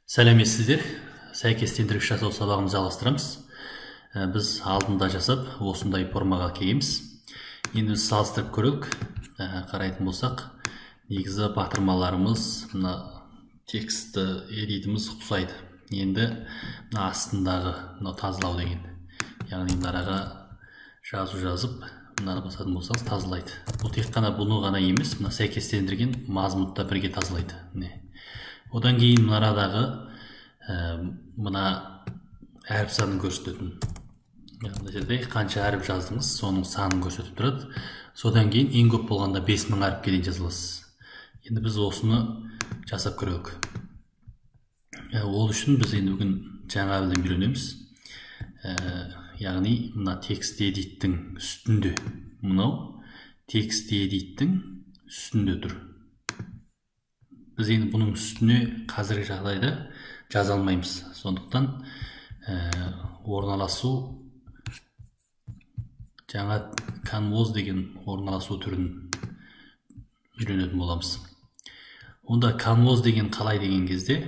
Сәлеметсіздер. Сәйкестендіргіш жасау сабағымызды жалғастырамыз. Біз алдында жасап, осындай формаға келеміз. Енді біз салыстырып көрейік. Қарайтын болсақ, негізі батырмаларымыз, мына текстті editіміз ұқсайды. Енді мына астындағы мына тазалау деген. Яғни мынараға жазу жазып, мынаны басатын болсаңыз тазалайды. Бұл тек қана бұны ғана емес, мына сәйкестендірген мазмұнды бірге тазалайды. Одан кейін мынарадағы мына әріп санын көрсететін. Мына жерде қанша әріп жаздыңыз, соның санын көрсетіп тұрады. Содан кейін ең көп болғанда 5000 әріпке дейін жазыласыз. Енді біз осыны жасап көрейік. Ол үшін біз енді бүгін жаңа білім үйренеміз. Яғни мына текст edit'тің үстінде, мынау текст edit'тің үстінде тұр. Біз енді бұның үстіне қазіргі жағдайда жаза алмаймыз. Сондықтан орналасу жаңа canvas деген орналасу түрін үйренетін боламыз. Онда canvas деген қалай деген кезде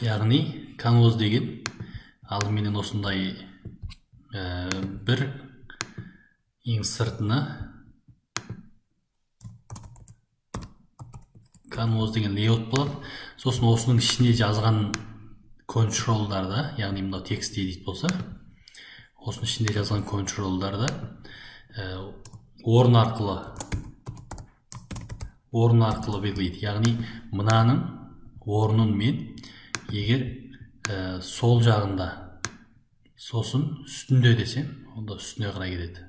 яғни canvas деген алдыменен осындай бір ең сыртына canvas деген layout болады. Сосын осының ішіне жазған control'ларда, яғни мынау текст edit болса, осының ішінде жазған control'ларда орын арқылы белгілейді. Яғни мынаның орнын мен егер сол жағында, сосын үстінде десем, онда үстіне қарай кетеді.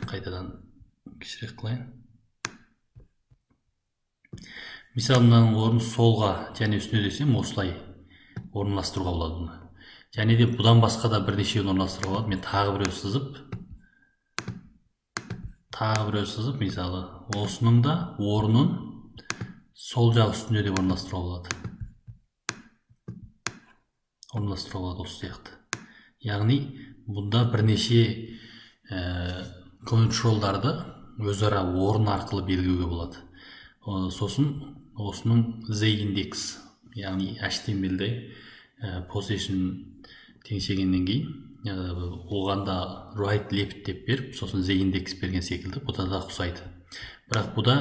Қайтадан кішірек қылайын. Мысалы, мынаның орнын солға және үстіне десем, осылай орналастыруға болады. Және де бұдан басқа да бірнешеуін орналастыруға болады. Мен тағы біреу сызып, мысалы, осының да орнын сол жақ үстіне де орналастыруға болады осы сияқты. Яғни, бұнда бірнеше контролдарды өзара орын арқылы белгілеуге болады. Сосын осының z индекс, яғни HTML-де position теңшегеннен кейін оғанда right left деп беріп, сосын z индекс берген секілді, бұда да ұқсайды. Бірақ бұда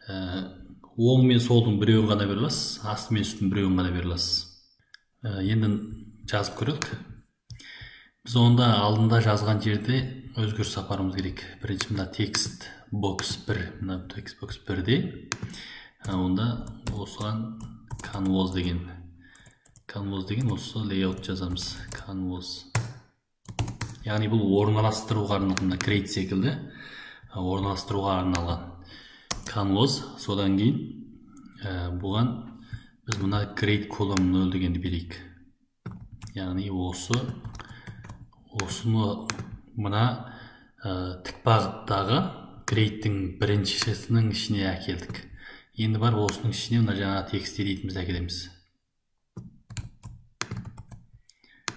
оң мен солдың біреуін ғана бере аласыз, асты мен үстін біреуін ғана бере аласыз. Енді жазып көрейік. Біз онда алдында жазған жерде өзгеріс апаруымыз керек. Бірінші мына text box 1, мына text box 1-де, онда осыған canvas деген осы layout жазамыз. Canvas. Яғни бұл орналастыруға арналған, create секілді орналастыруға арналған canvas. Содан кейін бұған біз мына create column 0 дегенді берейік. Яғни осыны мына тік бағыттағы create'тің біріншісінің ішіне әкелдік. Енді бар осының ішіне мына жаңа текст edit'імізді әкелеміз.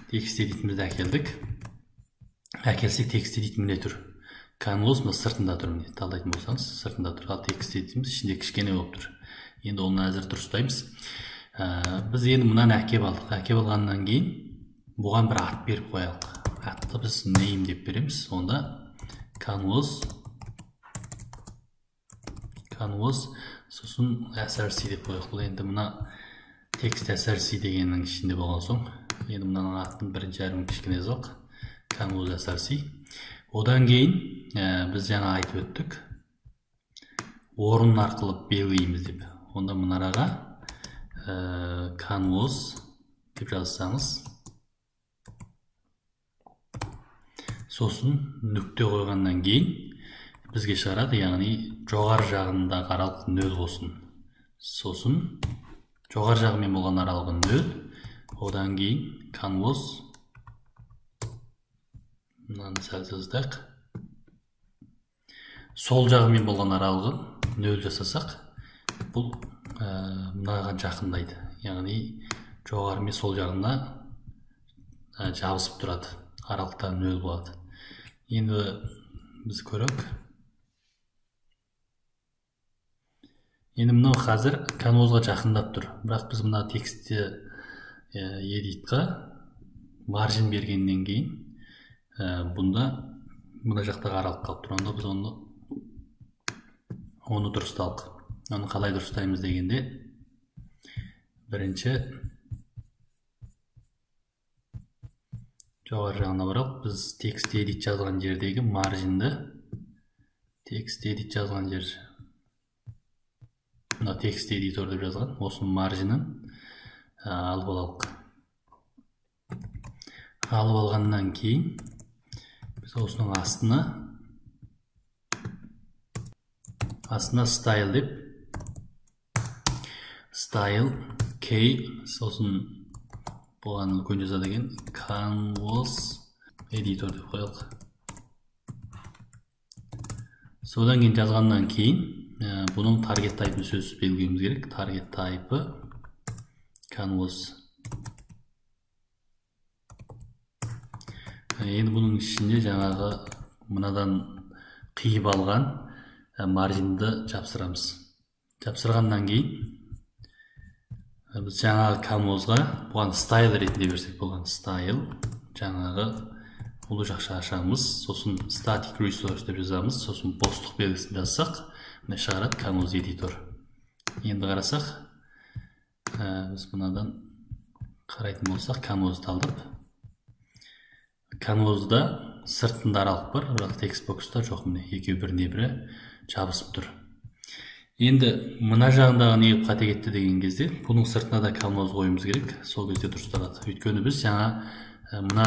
Текст edit'імізді әкелдік. Әкелсек текст edit міне тұр. Canvas мына сыртында тұр. Талдайтын болсаңыз, сыртында тұр. Ал текст edit'іміз ішінде кішкене болып тұр. Енді оны әзір дұрыстаймыз. Біз енді мынаны әкеп алдық. Әкеп алғаннан кейін бұған бір ат беріп қоялық. Атты біз name деп береміз. Онда canvas сосын src деп қояйық. Бұл енді мына текст src дегеннің ішінде болған соң, енді мынаның атын бірінші әрімін кішкене жазалық. Canvas src. Одан кейін біз жаңа айтып өттік. Орын арқылы белгілейміз деп. Онда мынараға canvas деп жазсаңыз, сосын нүкте қойғаннан кейін бізге шығарады, яғни жоғары жағында аралық 0 болсын. Сосын жоғары жағымен болған аралығы 0. Одан кейін canvas мынаны сәл жаздық. Сол жағымен болған аралығы 0 жасасақ, бұл мынаған жақындайды. Яғни жоғары мен сол жағында жабысып тұрады. Аралықта 0 болады. Енді біз көрейік. Енді мынау қазір канвозға жақындап тұр. Бірақ біз мына текстті editқа маржин бергеннен кейін бұнда мына жақтағы аралық қалып тұр. Онда біз оны дұрысталық. Оны қалай дұрыстаймыз дегенде, бірінші жоғары жағына барып, біз текст edit жазған жердегі маржинді, текст edit жазған жер, мына текст editor деп жазған, осының маржинін алып алалық. Алып алғаннан кейін біз осының астына style деп, style key, сосын бұған үлкен жазады екен, canvas editor деп қойылық. Содан кейін жазғаннан кейін бұның target type'ын сөз белгілеуіміз керек. Target type'ы canvas. Енді бұның ішінде жаңағы мынадан қиып алған маржинді жапсырамыз. Жапсырғаннан кейін біз жаңағы canvasға бұған style ретінде берсек болған. Style жаңағы ұлы жақша ашамыз, сосын static resource деп жазамыз, сосын бостық белгісін жазсақ, мына шығарады canvas editor. Енді қарасақ, біз мынадан қарайтын болсақ, canvas талдап, canvas'да сыртында аралық бар, бірақ текстбокста жоқ. Міне екеуі біріне бірі жабысып тұр. Енді мына жағындағы неге қате кетті деген кезде, бұның сыртына да canvas қойымыз керек, сол кезде дұрысталады. Өйткені біз жаңа мына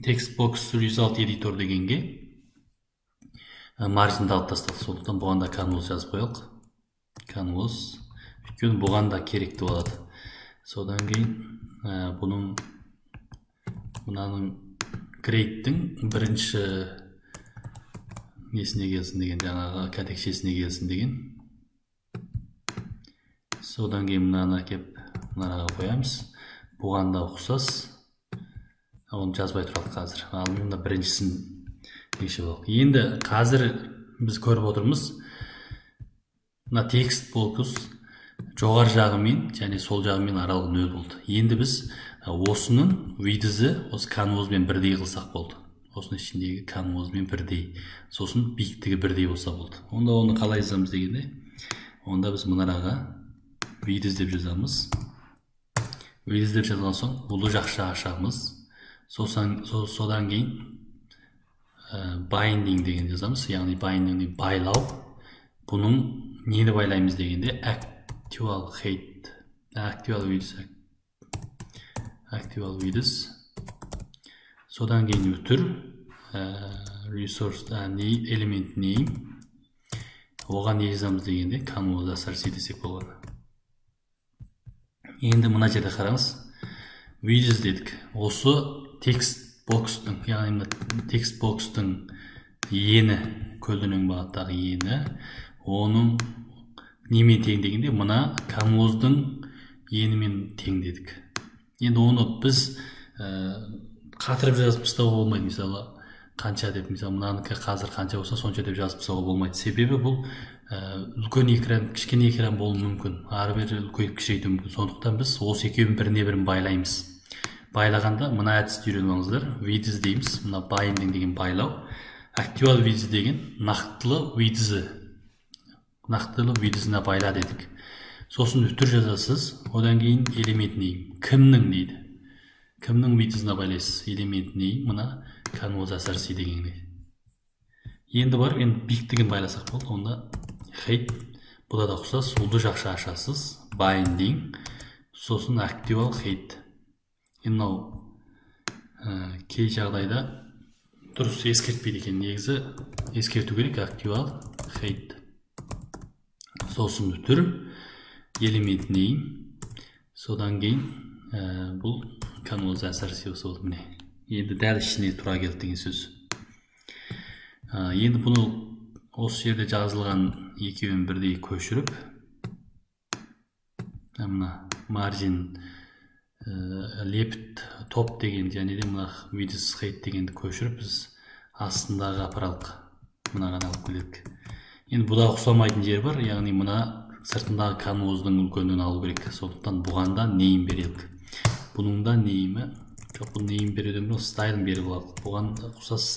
textbox result editor дегенге маржинді алып тастадық. Сондықтан бұған да canvas жазып қойылық. Canvas, өйткені бұған да керекті болады. Содан кейін бұның мынаның grade-тің бірінші несіне келсін деген, жаңағы кәтекшесіне келсін деген. Содан кейін мынаны әкеп мынаға қоямыз. Бұған да ұқсас. Оны жазбай тұралық қазір. Ал мұнда біріншісін текше болық. Енді қазір біз көріп отырмыз. Мына текст болқыз жоғар жағымен және сол жағымен аралық 0 болды. Енді біз осының width'і осы canvas'мен бірдей қылсақ болды. Осының ішіндегі canvas'мен бірдей. Сосын биіктігі бірдей болса болды. Онда оны қалай жазамыз дегенде, онда біз мынаға width деп жазамыз. Width деп жазған соң ұлы жақша ашамыз. Содан кейін binding деген жазамыз. Яғни binding байлау. Бұның нені байлаймыз дегенде actual height, actual width. Содан кейін өтір resource element name. Оған не жазамыз дегенде canvas asrc десек болған. Енді мына жерде қараңыз. Width дедік. Осы текстбокстың, яғни текстбокстың ені, көлденең бағыттағы ені, оның немен тең дегенде мына canvas'дың енімен тең дедік. Енді оны біз қатырып жазып тастауға болмайды. Мысалы, қанша деп, мысалы, мынанікі қазір қанша болса, сонша деп жазып тастауға болмайды. Себебі бұл үлкен екран, кішкене екран болуы мүмкін. Ары бері үлкейіп кішірейтуі мүмкін. Сондықтан біз осы екеуін біріне бірін байлаймыз. Байлағанда мына әдісті үйреніп алыңыздар. Width дейміз. Мына binding деген байлау. Actual width деген нақтылы width'іне байла дедік. Сосын үтір жазасыз. Одан кейін элемент name. Кімнің дейді. Кімнің width'іне байлайсыз. Элемент name мына canvas asrc дегенге. Енді бар, енді биіктігін байласақ болды. Онда height, бұда да ұқсас, ұлды жақша ашасыз. Binding, сосын actual height. Енді кей жағдайда дұрыс ескертпейді екен. Негізі ескерту керек. Actual height. Сосын үтір, element name. Содан кейін бұл canvas asrc болды. Міне. Енді дәл ішіне тұра келді деген сөз. Енді бұны осы жерде жазылған екеуін бірдей көшіріп, мына margin left top деген және де мына width height дегенді көшіріп, біз астындағы апаралық мынаған алып келдік. Енді бұда ұқсамайтын жер бар, яғни мына сыртындағы canvas'дың үлкендігін алу керек. Сондықтан бұған да name берелік. Бұның да name'і, жоқ, бұл name беруден бұрын style'ын беріп алады. Бұған ұқсас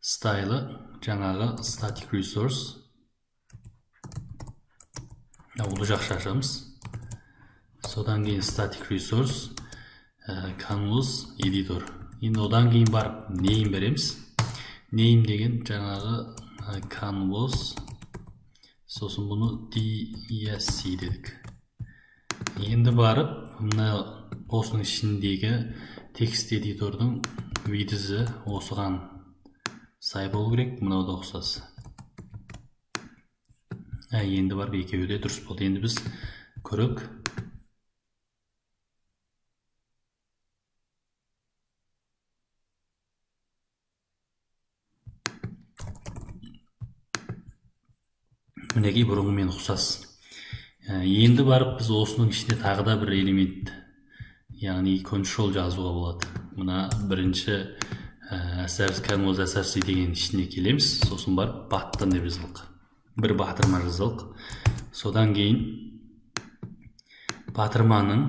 style'ы жаңағы static resource. Ұлы жақша ашамыз. Содан кейін static resource, canvas editor. Енді одан кейін барып name береміз. Name деген жаңағы canvas, сосын бұны DSC дедік. Енді барып мына осының ішіндегі текст эдитордың видізі осыған сай болу керек, мынау да ұқсас. Енді барып екеуі де дұрыс болды. Енді біз көрік. Мінекей бұрынғымен ұқсас. Енді барып біз осының ішінде тағы да бір элемент, яғни control жазуға болады. Мына бірінші canvas src деген ішіне келеміз, сосын барып button деп жазылық. Бір батырма жазылық. Содан кейін батырманың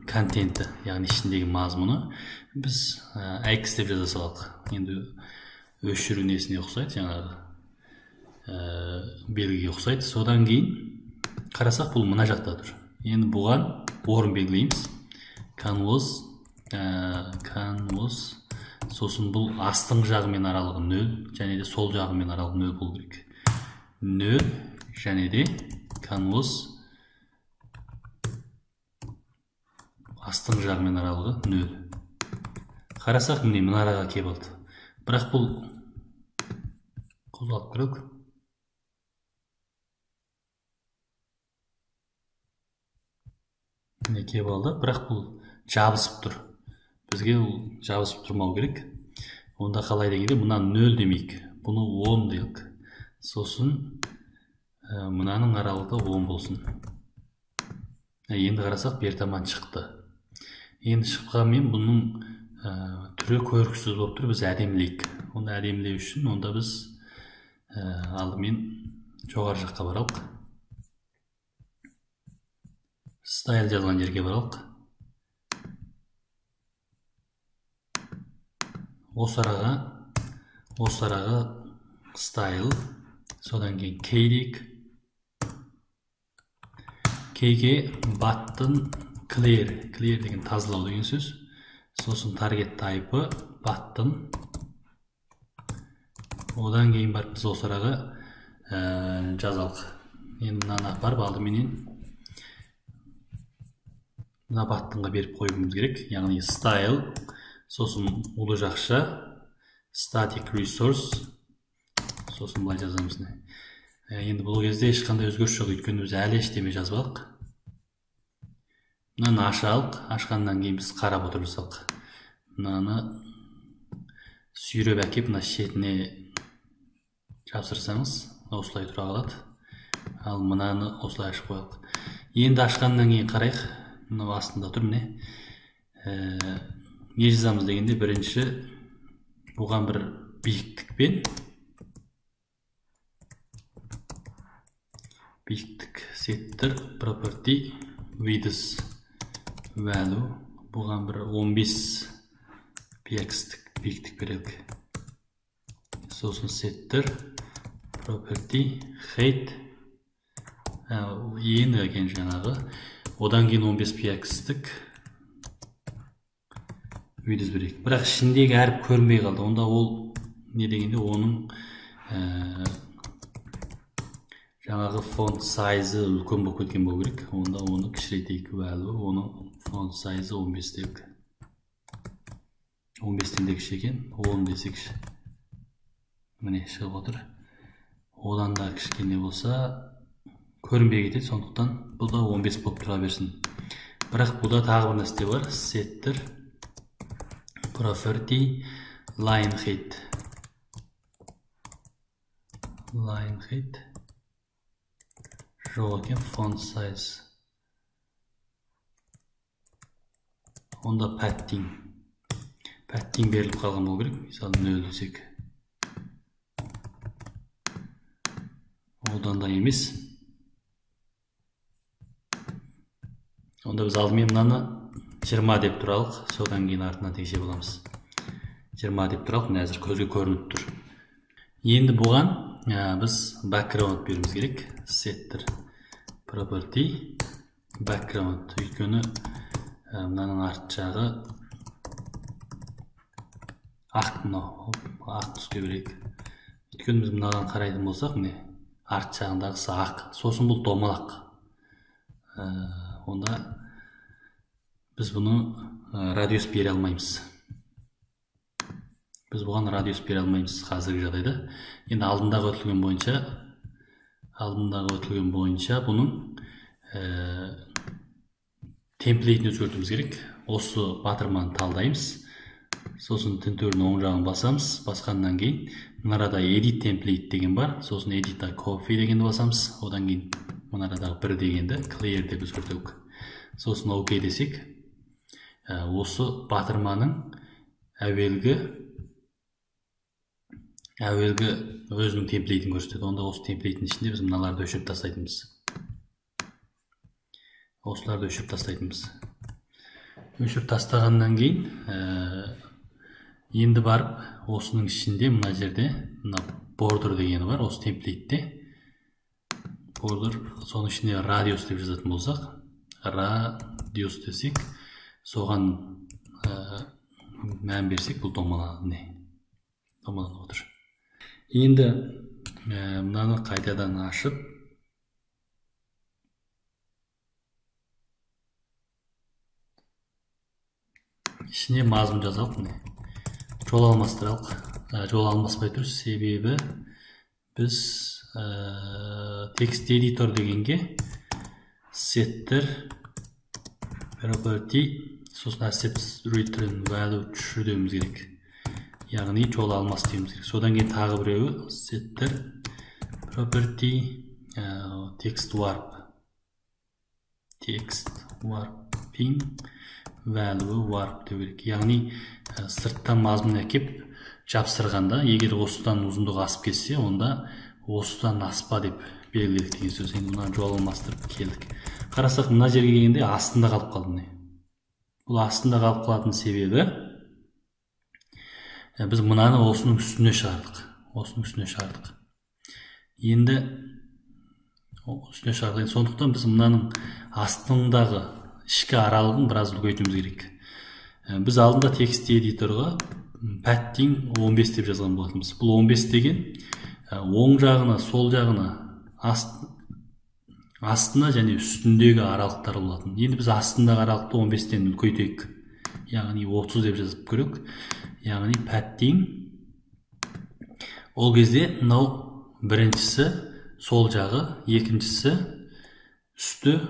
контенті, яғни ішіндегі мазмұны біз X деп жаза салалық. Енді өшіру несіне ұқсайды, жаңағы белгіге ұқсайды. Содан кейін қарасақ, бұл мына жақта тұр. Енді бұған орын белгілейміз. Canvas, сосын бұл астың жағымен аралығы 0, және де сол жағымен аралығы 0 болу керек. 0 және де canvas астың жағымен аралығы 0. Қарасақ, міне мына араға кеп алды. Бірақ бұл қозғалып көрейік. Міне кеп алды, бірақ бұл жабысып тұр. Бізге жабысып тұрмау керек. Онда қалай дегенде, мына 0 демейік, бұны 10 дейік. Сосын мынаның аралығы 10 болсын. Енді қарасақ, бер таман шықты. Енді шыққанмен бұның түрі көріксіз болып тұр, біз әдемілейік. Оны әдемілеу үшін, онда біз алдымен жоғары жаққа баралық. Style жазған жерге баралық. Осы араға style, содан кейін key дейік. Keyге button clear деген тазалау деген сөз. Сосын target type'ы button. Одан кейін барып біз осы араға жазалық. Енді мынаны апарып алдыменен мына buttonға беріп қойуымыз керек. Яғни style, сосын ұлы жақша static resource, сосын былай жазамыз. Енді бұл кезде ешқандай өзгеріс жоқ, өйткені біз әлі ештеме жазбалық. Мынаны ашалық, ашқаннан кейін біз қарап отырсақ, мынаны сүйреп әкеп мына шетіне жапсырсаңыз, осылай тұра қалады. Ал мынаны осылай ашып қоялық. Енді ашқаннан кейін қарайық, мына астында тұр, міне. Не жазамыз дегенде, бірінші бұған бір биіктікпен, биіктік setter property width value, бұған бір 15 px биіктік берелік. Сосын setter property height, ені екен жаңағы, одан кейін 15 px видіз берейік. Бірақ ішіндегі әріп көрінбей қалды. Онда ол не дегенде, оның жаңағы фонт сайзы үлкен болып кеткен болу керек. Онда оны кішірейтейік, value, оның фонт сайзы 15 дейік. 15-тен де кіші екен, 10 десекші. Міне шығып отыр. Одан да кішкене болса көрінбей кетеді, сондықтан бұл да 15 болып тұра берсін. Бірақ бұда тағы бір нәрсе бар, setter property line height. Жоқ екен, font size. Онда padding беріліп қалған болу керек. Мысалы 0 десек. одан да емес. Онда біз алдымен мынаны 20 деп тұралық, содан кейін артынан тексеріп аламыз. 20 деп тұралық, мына әзір көзге көрініп тұр. Енді бұған біз background беруіміз керек. Setter property background. Өйткені мынаның арт жағы ақ, мынау ақ түске керек. Өйткені біз мынаған қарайтын болсақ, міне арт жағындағысы ақ, сосын бұл домалақ. Онда біз бұны радиус бере алмаймыз. Біз бұған радиус бере алмаймыз қазіргі жағдайда. Енді алдындағы өтілген бойынша бұның темплейтін өзгертуіміз керек. Осы батырманы талдаймыз. Сосын тінтөрдің оң жағын басамыз. Басқаннан кейін мынарада edit template деген бар. Сосын edit copy дегенді басамыз. Одан кейін мынарадағы бір дегенді clear деп өзгертейік. Сосын OK десек, осы батырманың әуелгі өзінің темплейтін көрсетеді. Онда осы темплейтін ішінде біз мыналарды өшіріп тастайтынбыз. Осыларды өшіріп тастайтынбыз. Өшіріп тастағаннан кейін енді барып осының ішінде мына жерде border дегені бар, осы темплейтте. Border, соның ішінде radius деп жазатын болсақ, radius десек, соған мән берсек, бұл домаланып отыр. Енді мынаны қайтадан ашып, ішіне мазмұн жазалық. Жол алмастыралық. Жол алмаспай тұр, себебі біз текст editor дегенге setter property сосын accept return value түсірдеуіміз керек. Яғни жол алмас дейміз керек. Содан кейін тағы біреуі setter property text warping value warp деу керек. Яғни сырттан мазмұн әкеп жапсырғанда, егер осыдан ұзындығы асып кетсе, онда осыдан аспа деп белгіледік деген сөз. Енді мына жол алмастырып келдік. Қарасақ, мына жерге келгенде астында қалып қалды. Бұл астында қалып қалатын себебі біз мынаны осының үстіне шығардық. Енді үстіне шығардық. Сондықтан біз мынаның астындағы ішкі аралығын біраз үлкейтуіміз керек. Біз алдында текст эдиторға padding 15 деп жазған болатынбыз. Бұл 15 деген оң жағына, сол жағына, астына және үстіндегі аралықтар болатын. Енді біз астындағы аралықты 15-тен үлкейтейік. Яғни 30 деп жазып көрейік. Яғни padding ол кезде мынау біріншісі сол жағы, екіншісі үсті,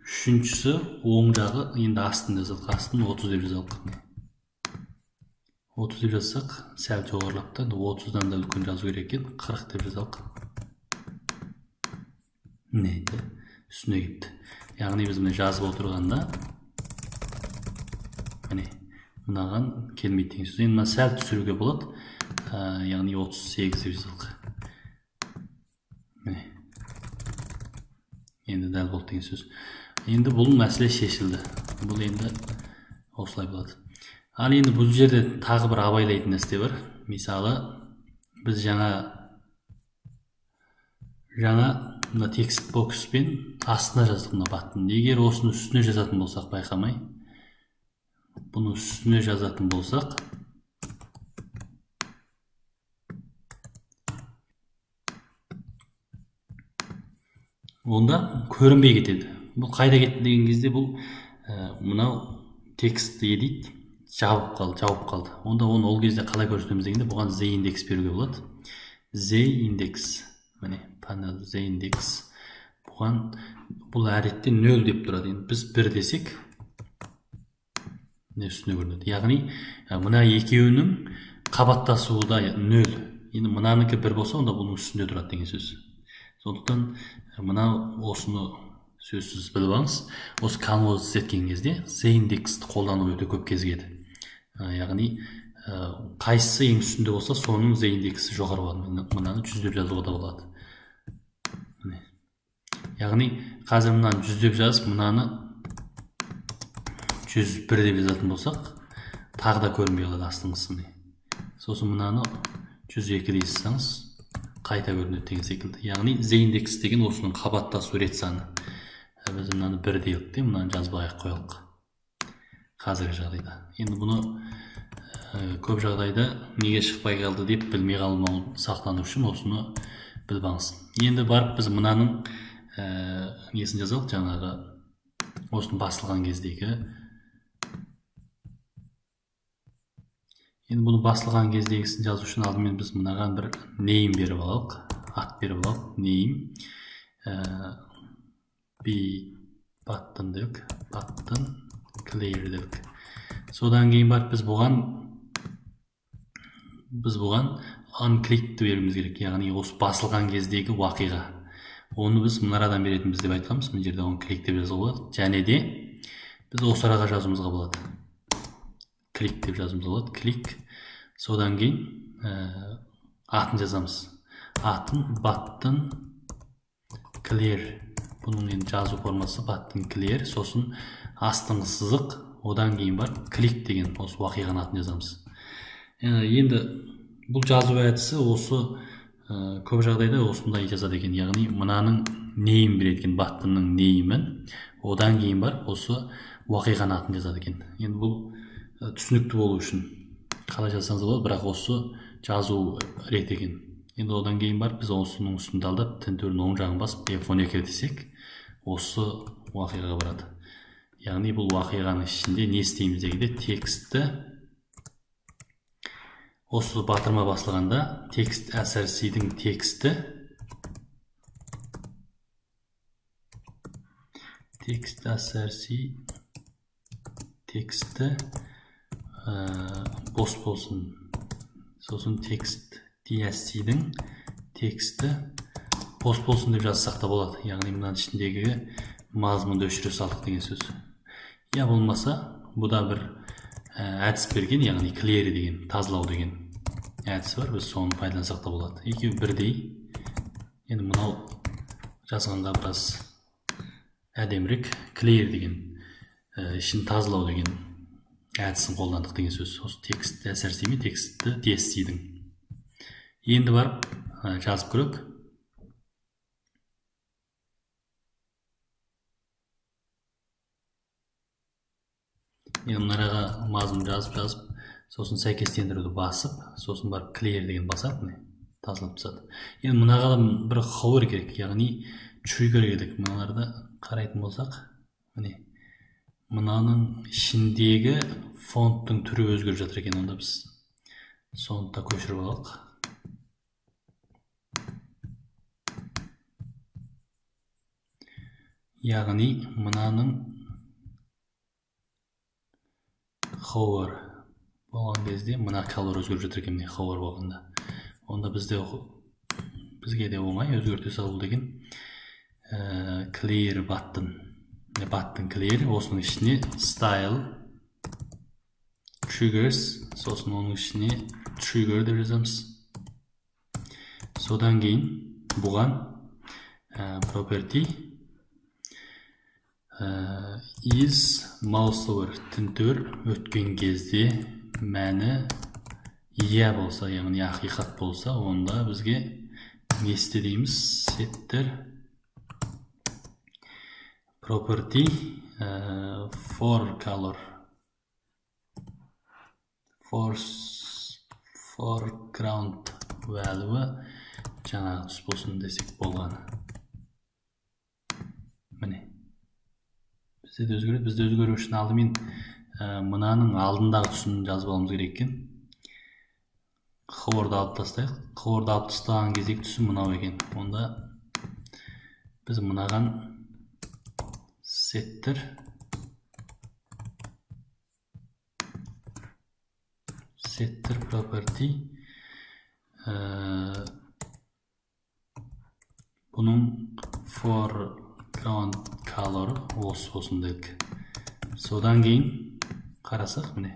үшіншісі оң жағы, енді астын жазалық. Астын 30 деп жазалық. 30 деп жазсақ, сәл жоғарылапты. 30-дан да үлкен жазу керек екен. 40 деп жазалық. Нейді? Үстіне кетті. Яғни біз жазып отырғанда мынаған келмейді деген сөз. Енді мына сәл түсіруге болады. Яғни 38 деп жазалық. Енді дәл болды деген сөз. Енді бұл мәселе шешілді. Бұл енді осылай болады. Ал енді бұл жерде тағы бір абайлайтын нәрсе бар. Мысалы, біз жаңа мына текст бокспен астына жаздық мына баттың. Егер осыны үстіне жазатын болсақ, байқамай, бұны үстіне жазатын болсақ, онда көрінбей кетеді. Бұл қайда кетті деген кезде бұл мынау текст edit жауып қалды. Онда оны ол кезде қалай көрсетеміз дегенде бұған z индекс беруге болады. Z индекс, panel z индекс. Бұл әдетте 0 деп тұрады. Біз 1 десек, үстіне көрінеді. Яғни мына екеуінің қабаттасуы да 0. Енді мынаныкі 1 болса, онда бұның үстінде тұрады деген сөз. Сондықтан мына осыны сөзсіз біліп алыңыз. Осы convos еткен кезде z индексті қолдану өте көп кезігеді. Яғни қайсысы ең үстінде болса, соның z индексі жоғары болады. Мынаны 100 деп жазуға да болады. Яғни қазір мынаны 100 деп жазып, мынаны 101 деп жазатын болсақ, тағы да көрінбей қалады астыңғысы. Сосын мынаны 102 дейсіз, қайта көрінеді деген секілді. Яғни z индекс деген осының қабаттасу рет саны. Біз мынаны 1 дейік, мынаны жазбай қойылық. Қазіргі жағдайда. Енді бұны көп жағдайда неге шықпай қалды деп білмей қалмау сақтану үшін осыны біліп алыңыз. Енді барып біз мынаның несін жазалық, жаңағы осыны басылған кездегі. Енді бұны басылған кездегісін жазу үшін алдымен біз мынаған бір name беріп алалық, ат беріп алалық, name button делік, button clear делік. Содан кейін барып біз бұған unclicked беруіміз керек, яғни осы басылған кездегі уақиға. Оны біз мынарадан беретінбіз деп айтқанбыз, мына жерде оны click деп жазуға болады, және де біз осы араға жазуымызға болады. Click деп жазуымызға болады, click. Содан кейін атын жазамыз. Атын button clear. Бұның енді жазу формасы button clear. Сосын астыңғы сызық, одан кейін бар click деген осы уақиғаның атын жазамыз. Енді бұл жазу әдісі осы көп жағдайда осындай жазады екен. Яғни мынаның name береді екен, buttonның name'ін, одан кейін бар осы уақиғаның атын жазады екен. Енді бұл түсінікті болу үшін қалай жазсаңыз болады, бірақ осы жазу рет екен. Енді одан кейін бар біз осының үстінде алдап тінтөрдің оң жағын басып F12 десек, осы уақиғаға барады. Яғни бұл уақиғаның ішінде не істейміз дегенде текстті осы батырма басылғанда текст src-дің тексті бос болсын. Сосын текст dsc-дің тексті бос болсын деп жазсақ та болады. Яғни мынаның ішіндегі мазмұнды өшіре салдық деген сөз. Я болмаса, бұда бір әдіс берген, яғни clear деген, тазалау деген әдісі бар, біз соны пайдалансақ та болады. Екеуі бірдей. Енді мынау жазғанға біраз әдемірек, clear деген, ішін тазалау деген әдісін қолдандық деген сөз. Осы текст src мен текстті dsc-дің. Енді барып жазып көрейік. Енді мұнараға мазмұн жазып, сосын сәйкестендіруді басып, сосын барып clear деген басады, тазалап тастады. Енді мұнаға бір ховер керек, яғни trigger керек. Мыналарды қарайтын болсақ, мынаның ішіндегі фонттың түрі өзгеріп жатыр екен, онда біз соны да көшіріп алалық. Яғни мынаның hover болған кезде мына color өзгеріп жатыр екен, hover болғанда. Онда бізге де оңай өзгерте салу деген clear button clear, осының ішіне style triggers, сосын оның ішіне trigger деп жазамыз. Содан кейін бұған property is mouse over тінтөр өткен кезде мәні иә болса, яғни ақиқат болса, онда бізге не істе дейміз? Setter property foreground value жаңағы түс болсын десек болғаны. Міне. Бізде өзгеру үшін алдымен мынаның алдындағы түсін жазып алуымыз керек екен. Hover'ды алып тастайық. Hover'ды алып тастаған кездегі түсі мынау екен. Онда біз мынаған setter property бұның foreground color болсын дедік. Содан кейін қарасақ, міне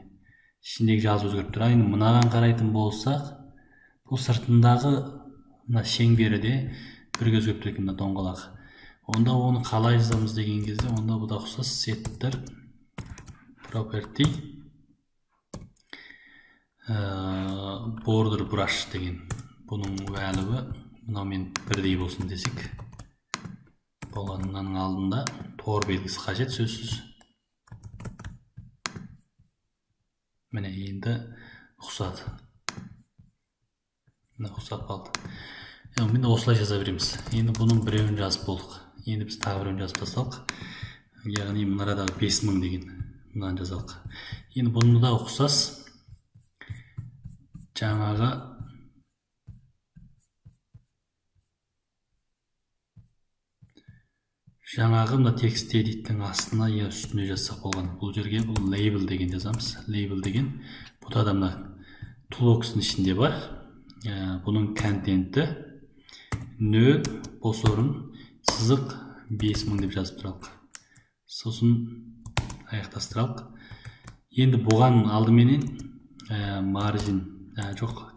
ішіндегі жазу өзгеріп тұр. Енді мынаған қарайтын болсақ, бұл сыртындағы шеңбері де бірге өзгеріп тұр екен, доңғалақ. Онда оны қалай жазамыз деген кезде, онда бұда ұқсас setter property border brush деген. Бұның value мынамен бірдей болсын десек, болғанның алдында тор белгісі қажет сөзсіз. Міне енді ұқсады. Міне ұқсап қалды. Енді осылай жаза береміз. Енді бұның біреуін жазып болдық. Енді біз тағы біреуін жазып тасталық. Яғни мұнарадағы 5000 деген мынаны жазалық. Енді бұны да ұқсас жаңағы мына текст edit'тің астына я үстіне жазсақ болған. Бұл жерге бұл label деген жазамыз. Label деген бұда да мына toolbox'ның ішінде бар. Бұның контенті 0 бос орын сызық 5000 деп жазып тұралық. Сосын аяқтастыралық. Енді бұған алдыменен margin жоқ,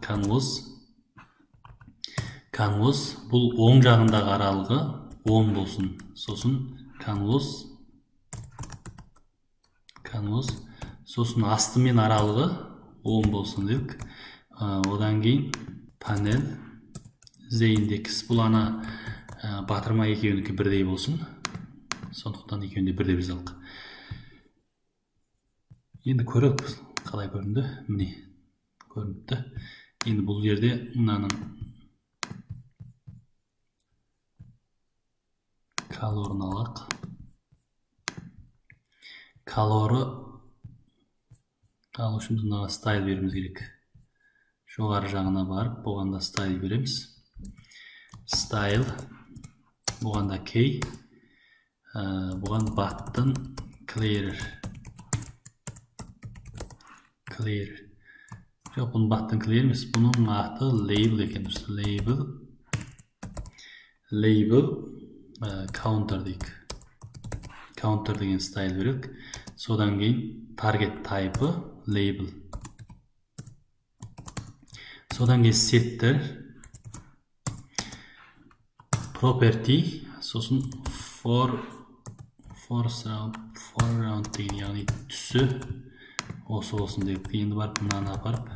canvas бұл оң жағындағы аралығы 10 болсын. Сосын canvas сосын астымен аралығы 10 болсын дедік. Одан кейін panel z index бұл ана батырма екеуінікі бірдей болсын. Сондықтан екеуінде бірдей жазалық. Енді көріп қалай көрінді? Міне көрінді. Енді бұл жерде мынаның колорын алақ. Колоры алу үшін мынаға стайл беруіміз керек. Жоғары жағына барып, бұғанда стайл береміз. Стайл, бұғанда key, бұған button clear. Жоқ, бұның button clear емес, бұның аты label екен. Label counter дейік. Counter деген стайл берек. Содан кейін target type'ы label. Содан кейін setter property, сосын foreground деген, яғни түсі осы болсын деп. Енді барып мынаны апарып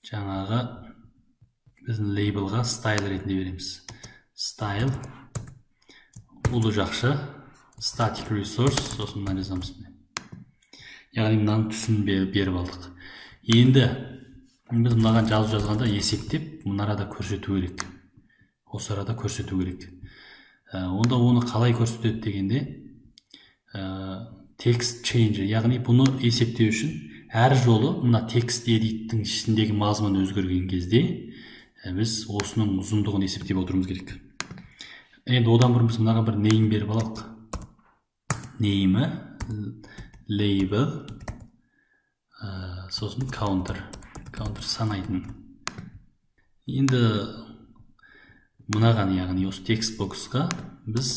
жаңағы біздің labelға style ретінде береміз. Style ұлы жақшы static resource, сосын мына жазамыз. Яғни мынаның түсін беріп алдық. Енді біз мынаған жазғанда есептеп мынарада көрсету керек. Осы арада көрсету керек. Онда оны қалай көрсетеді дегенде text change, яғни бұны есептеу үшін әр жолы мына text edit'тің ішіндегі мазмұн өзгерген кезде біз осының ұзындығын есептеп отыруымыз керек. Енді одан бұрын біз мынаға бір name беріп алалық. Name'і label сосын counter санайтын. Енді мынаған, яғни осы text box'қа біз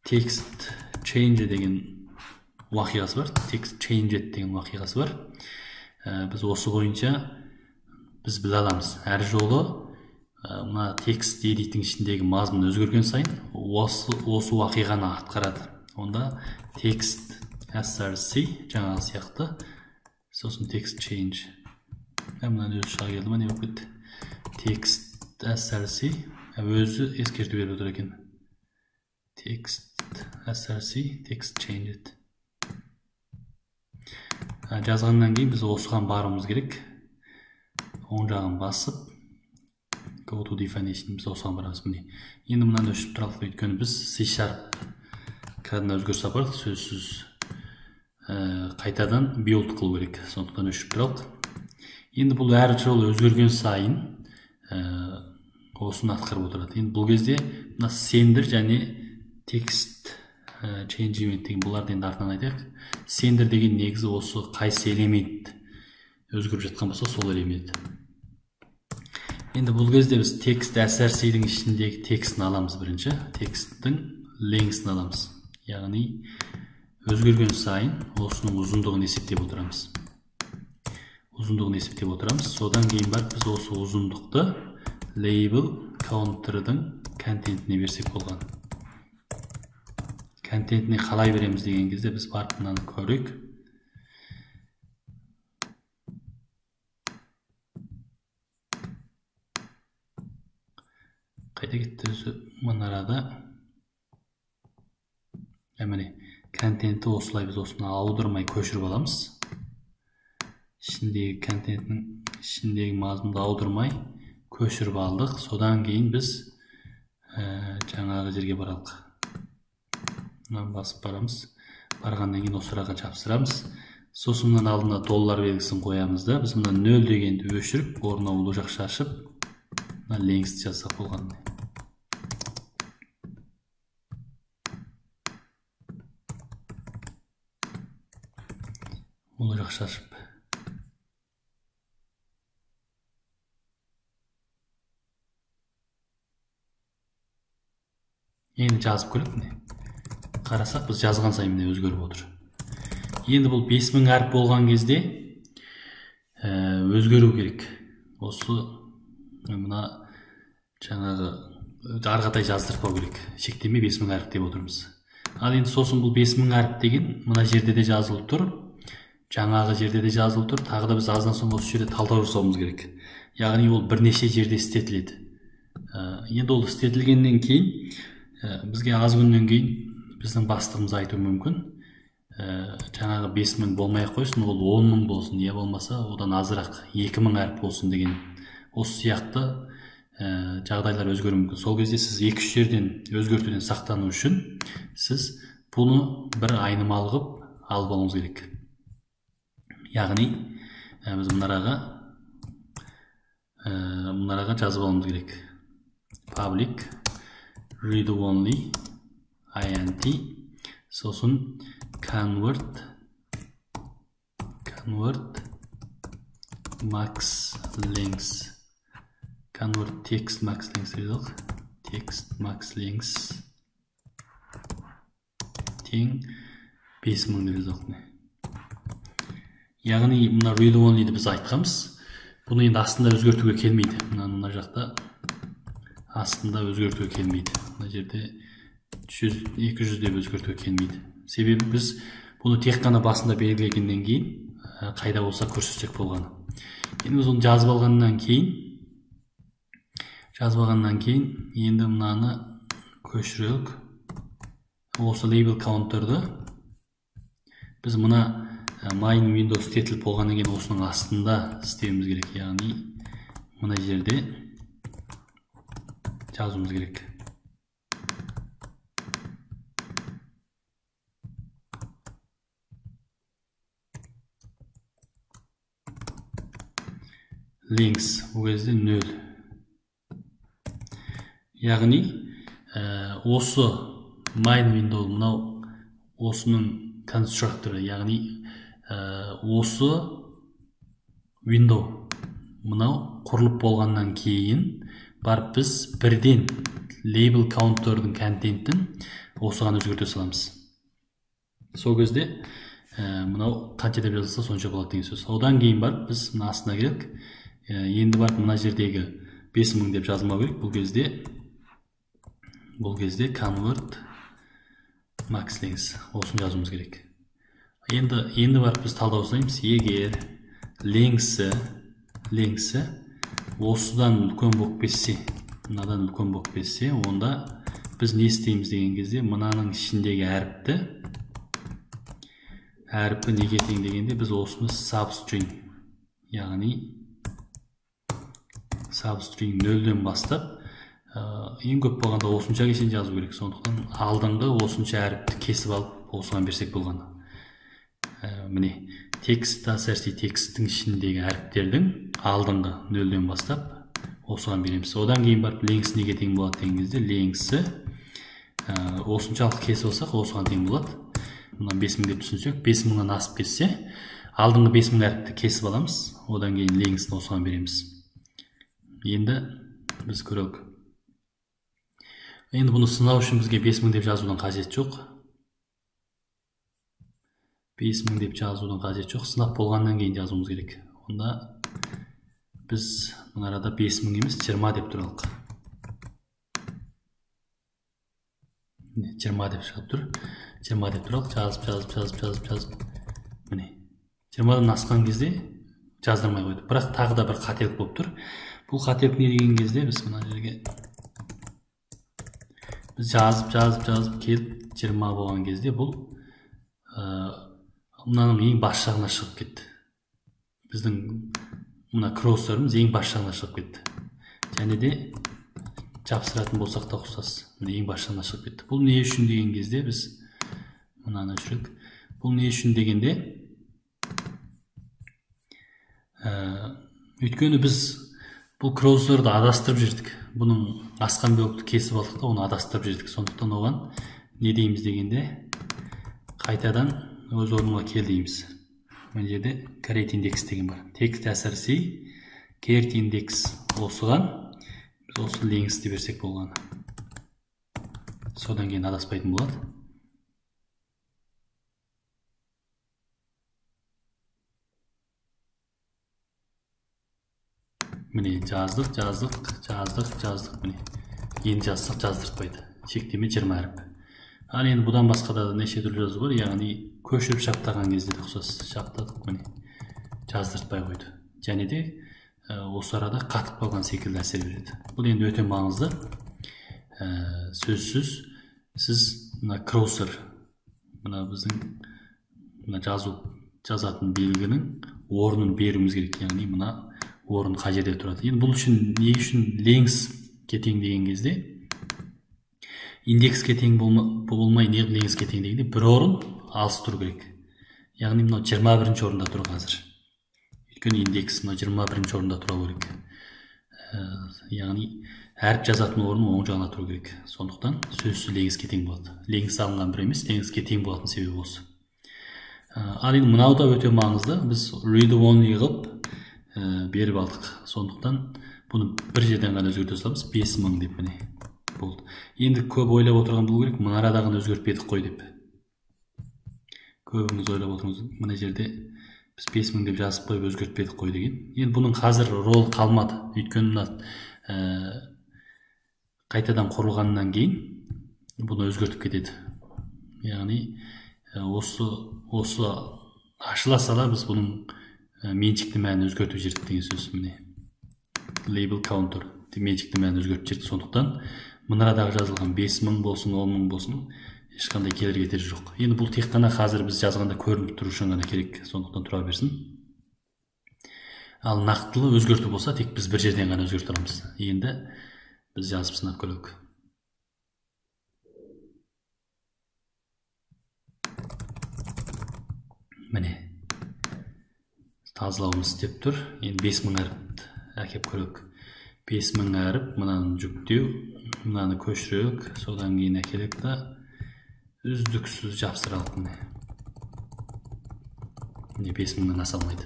text change деген уақиғасы бар. Text change деген уақиғасы бар. Біз осы бойынша біз біле аламыз. Әр жолы мына text edit'тің ішіндегі мазмұн өзгерген сайын осы уақиғаны атқарады. Онда text src жаңағы сияқты, сосын text change. Мынаны өзі шыға келді ма, не болып кетті? Text src өзі ескерту беріп отыр екен. Text src text change. Жазғаннан кейін біз осыған баруымыз керек. Оң жағын басып go to definition, біз осыған барамыз. Міне енді мынаны өшіп тұралық, өйткені біз C# кәдімгі өзгеріс апардық, сөзсіз қайтадан build қылу керек. Сондықтан өшіп тұралық. Енді бұл әр жолы өзгерген сайын осыны атқарып отырады. Енді бұл кезде мына sender және text change деген бұларды енді артынан айтайық. Sender деген негізі осы қайсы элемент өзгеріп жатқан болса сол элемент. Енді бұл кезде біз text src-дің ішіндегі текстін аламыз бірінші. Тексттің length'ін аламыз. Яғни өзгерген сайын осының ұзындығын есептеп отырамыз. Содан кейін барып біз осы ұзындықты label counter'дың контентіне берсек болған. контентіне қалай береміз деген кезде біз барып мынаны көрейік. Қайда кетті өзі мына арада. Міне контенті осылай біз осыны аудармай көшіріп аламыз. Ішіндегі контенттің ішіндегі мазмұнды аудармай көшіріп алдық. Содан кейін біз жаңағы жерге баралық. Мынаны басып барамыз. Барғаннан кейін осы араға жапсырамыз. Сосын мынаның алдына доллар белгісін қоямыз да, біз мына 0 дегенді өшіріп, орнына ұлы жақша ашып, мына леңсті жазсақ болғандай. Ұлы жақша ашып. Енді жазып көрейік міне. Қарасақ, біз жазған сайын міне өзгеріп отыр. Енді бұл 5000 әріп болған кезде өзгеру керек. Осы мына жаңағы арғатай жаздыртпау керек. Шектеме 5000 әріп деп отырмыз. Ал енді сосын бұл 5000 әріп деген мына жерде де жазылып тұр. Жаңағы жерде де жазылып тұр. Тағы да біз аздан соң осы жерде талдау жасауымыз керек. Яғни ол бірнеше жерде істетіледі. Енді ол істетілгеннен кейін бізге аз күннен кейін біздің бастығымыз айтуы мүмкін. Жаңағы 5000 болмай қойсын, ол 10.000 болсын, не болмаса одан азырақ 2000 әріп болсын деген осы сияқты жағдайлар өзгеруі мүмкін. Сол кезде сіз 2-3 жерден өзгертуден сақтану үшін сіз бұны бір айнымалы қылып алып алуыңыз керек. Яғни біз мұнараға жазып алуымыз керек. Public read only int сосын convert max length convert text max length жаздық. Text max length тең 5000 деп жаздық. Яғни мына read only'ді біз айтқанбыз. Бұны енді астында өзгертуге келмейді. Мына жақта астында өзгертуге келмейді. Мына жерде 200 деп өзгертуге келмейді. Себебі біз бұны тек қана басында белгілегеннен кейін қайда болса көрсетсек болғаны. Енді біз оны жазып алғаннан кейін енді мынаны көшірелік. Осы label counter'ды біз мына main window істетіліп болғаннан кейін осының астында істеуіміз керек. Яғни мына жерде жазуымыз керек. Links бұл кезде 0. Яғни осы main window мынау осының конструкторы, яғни осы window мынау құрылып болғаннан кейін барып біз бірден label counter'дың контентін осыған өзгерте саламыз. Сол кезде мынау қанша деп жазылса сонша болады деген сөз. Одан кейін барып біз мына астына келдік. Енді барып мына жердегі 5000 деп жазылмау керек. Бұл кезде convert max length осын жазуымыз керек. Енді барып біз талдау жасаймыз. Егер length'і осыдан үлкен болып кетсе, мынадан үлкен болып кетсе, онда біз не істейміз деген кезде мынаның ішіндегі әріпі неге тең дегенде біз осыны substring, яғни substring 0-ден бастап ең көп болғанда осынша кешен жазу керек. Сондықтан алдыңғы осынша әріпті кесіп алып осыған берсек болғаны. Міне текст asserty тексттің ішіндегі әріптердің алдыңғы 0-ден бастап осыған береміз. Одан кейін барып length неге тең болады деген кезде length'і осыншалық кесіп алсақ осыған тең болады. Мына 5000 деп түсінсек, 5000-нан асып кетсе, алдыңғы 5000 әріпті кесіп аламыз. Одан кейін length'ін осыған береміз. Енді біз көрелік. Енді бұны сынау үшін бізге 5000 деп жазудан қажет жоқ. 5000 деп жазудан қажет жоқ. Сынап болғаннан кейін жазуымыз керек. Онда біз мына арада 5000 емес 20 деп тұралық. 20 деп шығып тұр. 20 деп тұралық, жазып. Міне, 20-дан асқан кезде жаздырмай қойды. Бірақ тағы да бір қателік болып тұр. Бұл қателік не деген кезде біз мына жерге біз жазып келіп 20 болған кезде бұл мынаның ең бас жағына шығып кетті. Біздің мына кроссеріміз ең бас жағына шығып кетті. Және де жапсыратын болсақ та ұқсас. Ең бас жағына шығып кетті. Бұл не үшін деген кезде біз мынаны өшірейік. Бұл не үшін дегенде өйткені біз бұл кроссерді адастырып жүрдік. Бұның асқан бөлікті кесіп алдық та, оны адастырып жүрдік. Сондықтан оған не дейміз дегенде қайтадан өз орнына кел дейміз. Мына жерде create index деген бар. Text src create index осыған біз осы length деп берсек болғаны. Содан кейін адаспайтын болады. Міне жаздық. Міне енді жазсақ жаздыртпайды. Шектеме 20 әріп. Ал енді бұдан басқа да неше түрлі жазу бар. Яғни көшіріп шаптаған кезде де ұқсас. Шаптадық, міне жаздыртпай қойды. Және де осы арада қатып қалған секілді әсер береді. Бұл енді өте маңызды. Сөзсіз сіз мына кроссер, мына біздің мына жазатын белгінің орнын беруіміз керек. Яғни мына орын қай жерде тұрады. Енді бұл үшін не үшін length тең деген кезде индекске тең болмай не lengthке тең дегенде бір орын алыс тұру керек. Яғни мынау 21-ші орында тұр қазір. Өйткені индекс мынау 21-ші орында тұра керек. Яғни әріп жазатын орын оң жағына тұру керек. Сондықтан сөзсіз lengthке тең болады. Length алынған бір емес, lengthке тең болатын себебі осы. Ал енді мынау да өте маңызды. Біз read only қылып беріп алдық. Сондықтан бұны бір жерден ғана өзгерте саламыз. 5000 деп міне болды. Енді көп ойлап отырған бұл керек. Мына арадағыны өзгертпедік қой деп. Көбіңіз ойлап отырыңыз. Мына жерде біз 5000 деп жазып қойып өзгертпедік қой деген. Енді бұның қазір рол қалмады. Өйткені мына қайтадан құрылғаннан кейін бұны өзгертіп кетеді. Яғни осы ашыла сала біз бұның меншікті мәнін өзгертіп жібердік деген сөз. Міне label counter меншікті мәнін өзгертіп жібердік. Сондықтан мына арадағы жазылған 5000 болсын, 10000 болсын, ешқандай келер кетері жоқ. Енді бұл тек қана қазір біз жазғанда көрініп тұру үшін ғана керек. Сондықтан тұра берсін. Ал нақтылы өзгерту болса, тек біз бір жерден ғана өзгерте аламыз. Енді біз жазып сынап көрейік. Міне тазалауымыз істеп тұр. Енді 5000 әріпті әкеп көрейік. 5000 әріп, мынаны жүктеу, мынаны көшірейік, содан кейін әкелік та үздіксіз жапсыралық. Міне 5000-нен аса алмайды.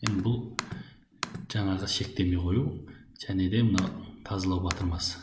Енді бұл жаңағы шектеме қою, және де мына тазалау батырмасы.